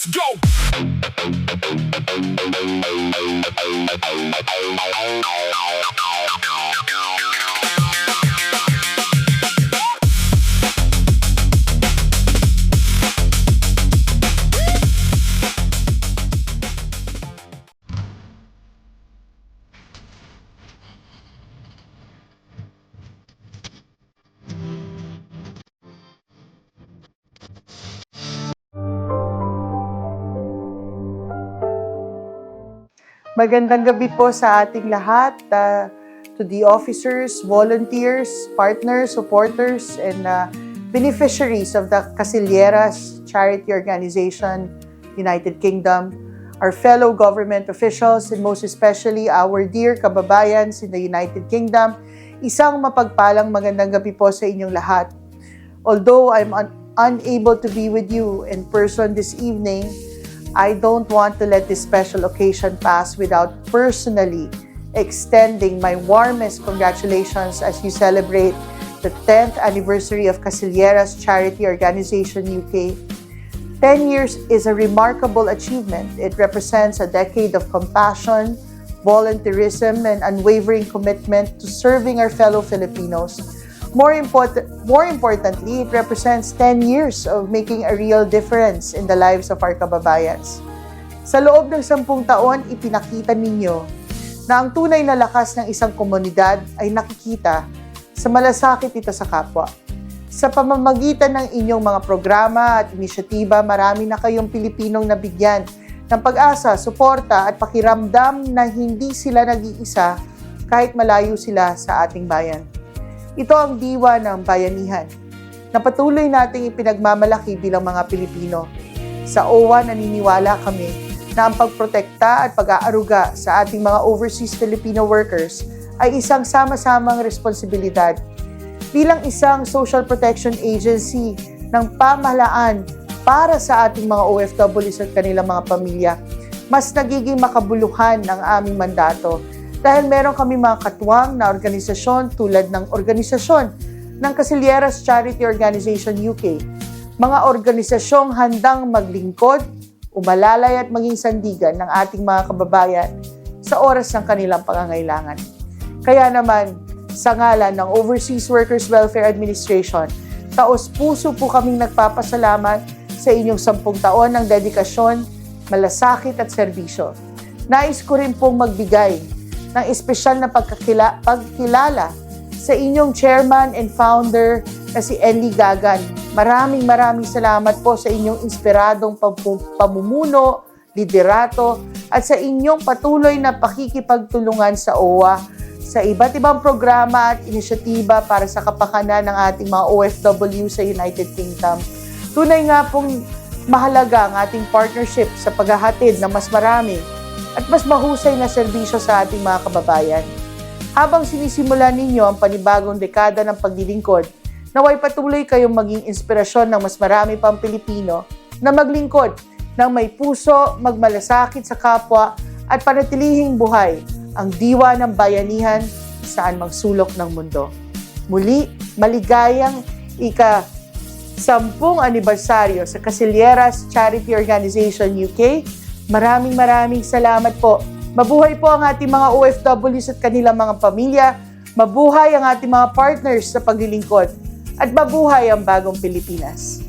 Let's go! Magandang gabi po sa ating lahat, to the officers, volunteers, partners, supporters, and beneficiaries of the Casilleras Charity Organization, United Kingdom, our fellow government officials, and most especially our dear kababayans in the United Kingdom. Isang mapagpalang magandang gabi po sa inyong lahat. Although I'm unable to be with you in person this evening, I don't want to let this special occasion pass without personally extending my warmest congratulations as you celebrate the 10th anniversary of Casilleras Charity Organization UK. 10 years is a remarkable achievement. It represents a decade of compassion, volunteerism, and unwavering commitment to serving our fellow Filipinos. More importantly, it represents 10 years of making a real difference in the lives of our kababayans. Sa loob ng 10 taon, ipinakita ninyo na ang tunay na lakas ng isang komunidad ay nakikita sa malasakit ito sa kapwa. Sa pamamagitan ng inyong mga programa at inisyatiba, marami na kayong Pilipinong nabigyan ng pag-asa, suporta at pakiramdam na hindi sila nag-iisa kahit malayo sila sa ating bayan. Ito ang diwa ng bayanihan na patuloy nating ipinagmamalaki bilang mga Pilipino. Sa OWA, naniniwala kami na ang pagprotekta at pag-aaruga sa ating mga overseas Filipino workers ay isang sama-samang responsibilidad. Bilang isang social protection agency ng pamahalaan para sa ating mga OFWs at kanilang mga pamilya, mas nagiging makabuluhan ang aming mandato. Dahil meron kami mga katuwang na organisasyon tulad ng organisasyon ng Casilleras Charity Organization UK. Mga organisasyong handang maglingkod, umalalay at maging sandigan ng ating mga kababayan sa oras ng kanilang pangangailangan. Kaya naman, sa ngalan ng Overseas Workers Welfare Administration, taos-puso po kaming nagpapasalamat sa inyong 10 taon ng dedikasyon, malasakit at serbisyo. Nais ko rin pong magbigay ng espesyal na pagkilala sa inyong chairman and founder na si Enli Gagan. Maraming salamat po sa inyong inspiradong pamumuno, liderato, at sa inyong patuloy na pakikipagtulungan sa OWA sa iba't ibang programa at inisyatiba para sa kapakanan ng ating mga OFW sa United Kingdom. Tunay nga pong mahalaga ang ating partnership sa paghahatid ng mas marami at mas mahusay na serbisyo sa ating mga kababayan. Habang sinisimulan ninyo ang panibagong dekada ng paglilingkod, naway patuloy kayong maging inspirasyon ng mas marami pang Pilipino na maglingkod ng may puso, magmalasakit sa kapwa at panatilihing buhay ang diwa ng bayanihan saan mang sulok ng mundo. Muli, maligayang ika-10 anibersaryo sa Casilleras Charity Organization UK. Maraming salamat po. Mabuhay po ang ating mga OFWs at kanilang mga pamilya. Mabuhay ang ating mga partners sa paglilingkod. At mabuhay ang bagong Pilipinas.